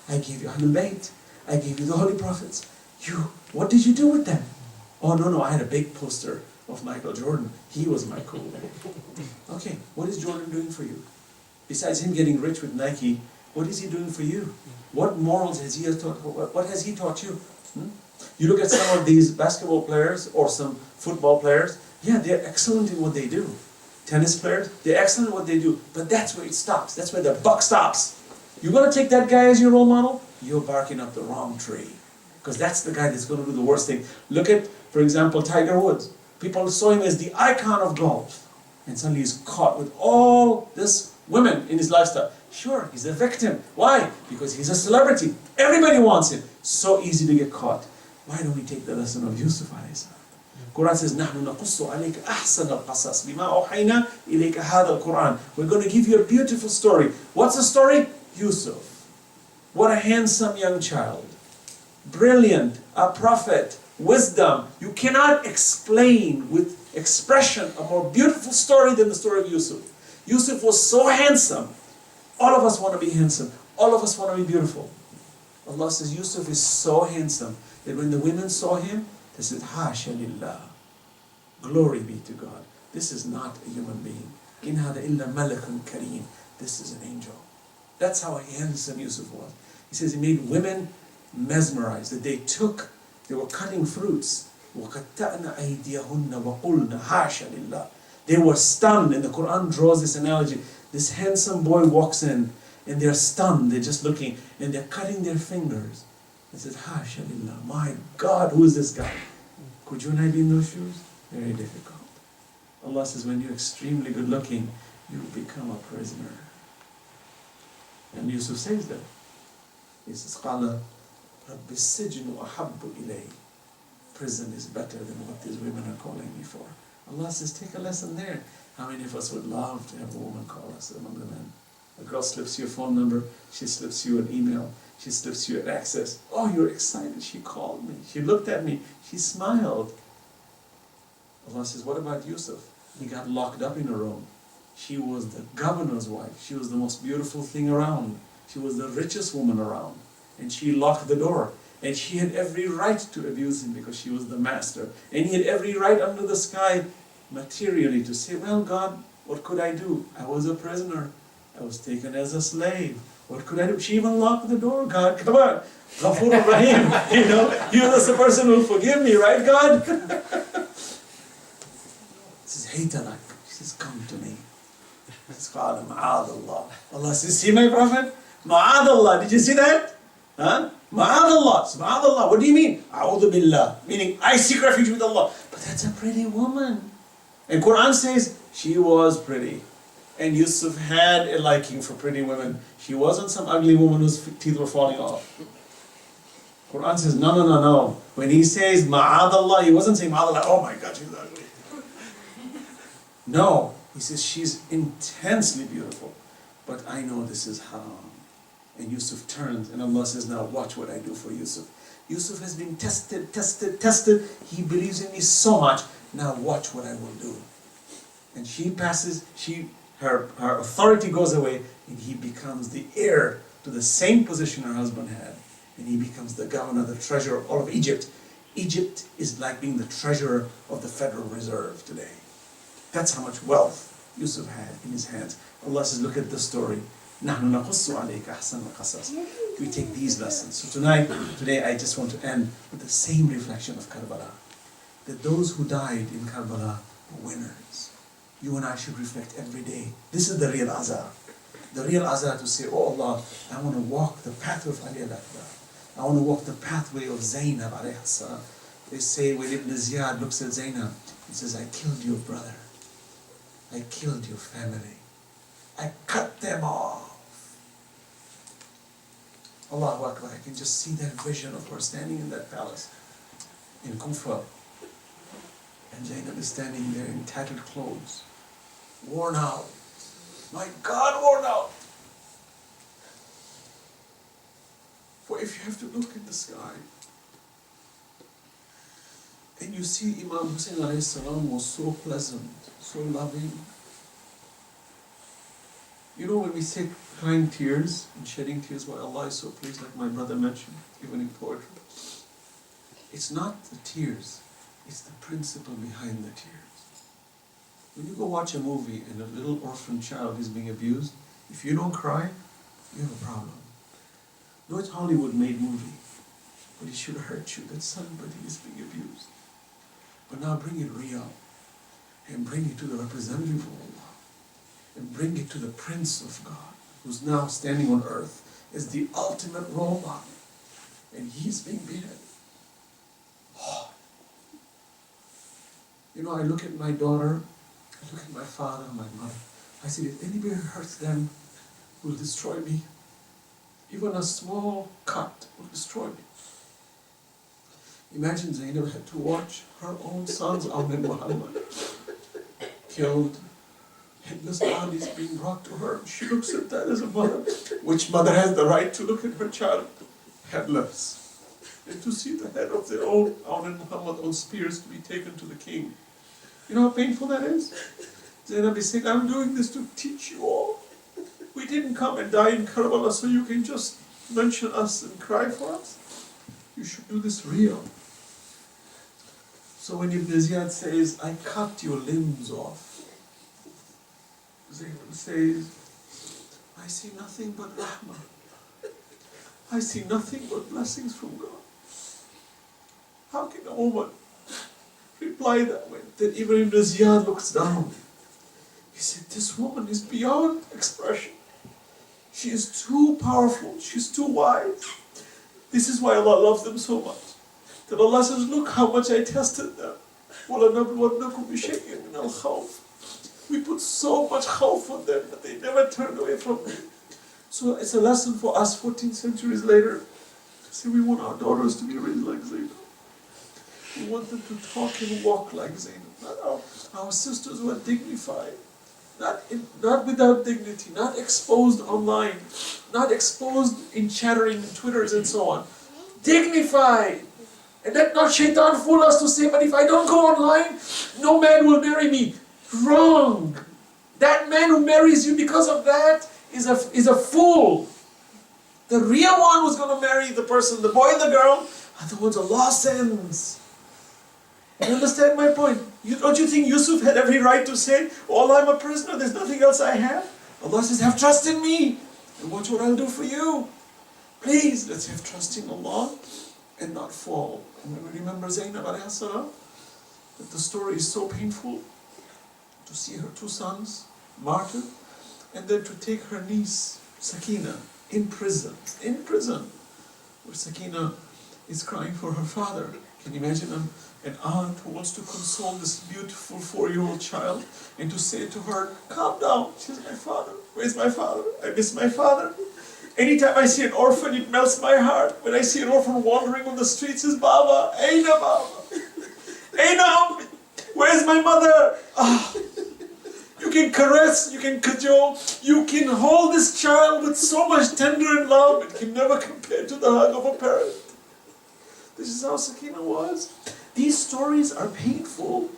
I gave you Ahlul Bayt. I gave you the Holy Prophets. What did you do with them? Oh, no, I had a big poster of Michael Jordan. He was my cool. Okay, what is Jordan doing for you? Besides him getting rich with Nike, what is he doing for you? What morals has he taught? What has he taught you? You look at some of these basketball players or some football players. Yeah, they're excellent in what they do. Tennis players, they're excellent in what they do. But that's where it stops. That's where the buck stops. You're going to take that guy as your role model? You're barking up the wrong tree. Because that's the guy that's going to do the worst thing. Look at, for example, Tiger Woods. People saw him as the icon of golf. And suddenly he's caught with all this women in his lifestyle. Sure, he's a victim. Why? Because he's a celebrity. Everybody wants him. So easy to get caught. Why don't we take the lesson of Yousef alayhi salam? Quran says, نَحْنُ نَقُصُّ عَلَيْكَ أَحْسَنَ الْقَصَصِ بِمَا أَوْحَيْنَا إِلَيْكَ هَذَا الْقُرْآنِ. We're going to give you a beautiful story. What's the story? Yousef. What a handsome young child. Brilliant, a prophet, wisdom. You cannot explain with expression a more beautiful story than the story of Yousef. Yousef was so handsome. All of us want to be handsome. All of us want to be beautiful. Allah says Yousef is so handsome that when the women saw him, they said, Hasha lillah. Glory be to God. This is not a human being. In hada illa malakun kareem. This is an angel. That's how handsome Yousef was. He says he made women mesmerized. That they were cutting fruits. وَقَتَّأْنَ أَيْدِيَهُنَّ وَقُلْنَ حَاشَ لِلَّهِ. They were stunned, and the Quran draws this analogy. This handsome boy walks in, and they're stunned, they're just looking, and they're cutting their fingers. They said, Hasha lillah, my God, who is this guy? Could you and I be in those shoes? Very difficult. Allah says, when you're extremely good looking, you become a prisoner. And Yousef says that. He says, قَالَ رَبِّ السِّجْنُ أَحَبُّ إِلَيْهِ. Prison is better than what these women are calling me for. Allah says, take a lesson there. How many of us would love to have a woman call us among the men? A girl slips you a phone number, she slips you an email, she slips you an access. Oh, you're excited, she called me, she looked at me, she smiled. Allah says, what about Yousef? He got locked up in a room. She was the governor's wife. She was the most beautiful thing around. She was the richest woman around. And she locked the door. And she had every right to abuse him because she was the master. And he had every right under the sky materially to say, well, God, what could I do? I was a prisoner. I was taken as a slave. What could I do? She even locked the door. God, come on. Ghafur Rahim. You know, you're the person who will forgive me, right, God? He says, hey, Talak. She says, come to me. He says, Qala ma'adallah. Allah says, see my prophet? Ma'adallah. Did you see that? Huh? Ma'adallah. Subhanallah. What do you mean? A'udhu billah. Meaning, I seek refuge with Allah. But that's a pretty woman. And Quran says, she was pretty. And Yousef had a liking for pretty women. She wasn't some ugly woman whose teeth were falling off. Quran says, no. When he says, ma'adallah, he wasn't saying, ma'adallah, oh my God, she's ugly. No. He says, she's intensely beautiful. But I know this is haram. And Yousef turns, and Allah says, now watch what I do for Yousef. Yousef has been tested. He believes in me so much. Now watch what I will do. And she passes, her authority goes away, and he becomes the heir to the same position her husband had. And he becomes the governor, the treasurer of all of Egypt. Egypt is like being the treasurer of the Federal Reserve today. That's how much wealth Yousef had in his hands. Allah says, look at the story. نَحْنُ نَقُصُّ عَلَيْكَ أَحْسَنَ الْقَصَصِ. We take these lessons. So today I just want to end with the same reflection of Karbala. That those who died in Karbala were winners. You and I should reflect every day. This is the real azar. The real azar to say, oh Allah, I want to walk the path of Ali al-Akbar. I want to walk the pathway of Zainab alayhi salam. They say when Ibn Ziyad looks at Zainab, he says, I killed your brother. I killed your family. I cut them off. Allahu Akbar, I can just see that vision of her standing in that palace in Kufa. And Zainab is standing there in tattered clothes, worn out. My God, worn out. For if you have to look at the sky, and you see Imam Hussein alayhi salam was so pleasant, so loving. You know when we say crying tears and shedding tears while Allah is so pleased, like my brother mentioned, even in poetry, it's not the tears, it's the principle behind the tears. When you go watch a movie and a little orphan child is being abused, if you don't cry, you have a problem. No, it's Hollywood-made movie, but it should hurt you that somebody is being abused. But now bring it real, and bring it to the representative of Allah, and bring it to the Prince of God, who's now standing on earth, is the ultimate role model. And he's being beheaded. You know, I look at my daughter, I look at my father, my mother. I say, if anybody hurts them, will destroy me. Even a small cut will destroy me. Imagine Zainab had to watch her own sons, Amr and Muhammad, killed. Headless bodies being brought to her. She looks at that as a mother. Which mother has the right to look at her child headless? And to see the head of their own Amr and Muhammad on spears to be taken to the king. You know how painful that is? Zainab is saying, I'm doing this to teach you all. We didn't come and die in Karbala so you can just mention us and cry for us. You should do this real. So when Ibn Ziyad says, I cut your limbs off, Zainab says, I see nothing but rahmah. I see nothing but blessings from God. How can a woman reply that way? Then even Ibn Ziyad looks down. He said, this woman is beyond expression. She is too powerful. She's too wise. This is why Allah loves them so much. That Allah says, look how much I tested them. وَلَنَبْلُوَنَّكُمْ بِشَيْءٍ مِنَ الْخَوْفِ. We put so much khawf on them that they never turned away from me. So it's a lesson for us 14 centuries later. See, we want our daughters to be raised like Zainab. We want them to talk and walk like Zainab. Not our sisters who are dignified. Not without dignity, not exposed online, not exposed in chattering and Twitters and so on. Dignified. And let not shaitan fool us to say, but if I don't go online, no man will marry me. Wrong. That man who marries you because of that is a fool. The real one who's going to marry the person, the boy and the girl, are the ones Allah sends. You understand my point? Don't you think Yousef had every right to say, oh, I'm a prisoner, there's nothing else I have? Allah says, have trust in me, and watch what I'll do for you. Please, let's have trust in Allah and not fall. And when we remember Zainab alayhi salam, that the story is so painful, to see her two sons martyred, and then to take her niece, Sakina, in prison, where Sakina is crying for her father. Can you imagine an aunt who wants to console this beautiful 4-year-old child and to say to her, calm down, she's my father, where's my father? I miss my father. Anytime I see an orphan, it melts my heart. When I see an orphan wandering on the streets, says, Baba, Aina Baba, Aina Ammi, where's my mother? Ah. You can caress, you can cajole, you can hold this child with so much tender and love, it can never compare to the hug of a parent. This is how Sakina was. These stories are painful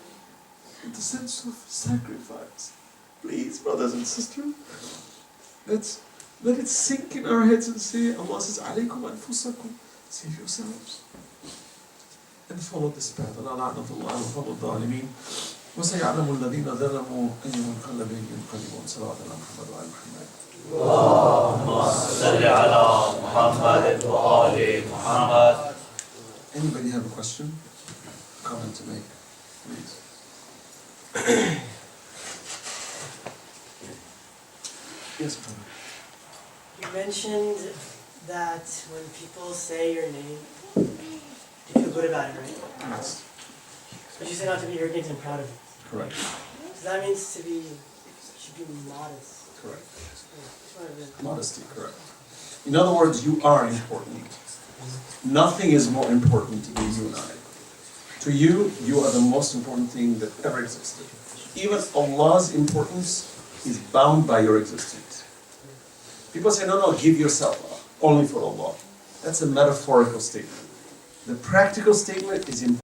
in the sense of sacrifice. Please, brothers and sisters, let it sink in our heads and say, Allah says, alaykum anfusakum, save yourselves. And follow this path. Follow the Alimeen. وسيعلم الذين ظلموا أي منقلب ينقلبون صلى الله على محمد وعلى محمد. اللهم صل على محمد وآل محمد. Anybody have a question, comment to make, please? Yes, brother. You mentioned that when people say your name, you feel good about it, right? Yes. But you say not to be arrogant and proud of it. Correct. So that means should be modest. Correct. Yeah. Modesty, correct. In other words, you are important. Nothing is more important than you and I. To you, you are the most important thing that ever existed. Even Allah's importance is bound by your existence. People say, no, give yourself up, only for Allah. That's a metaphorical statement. The practical statement is important.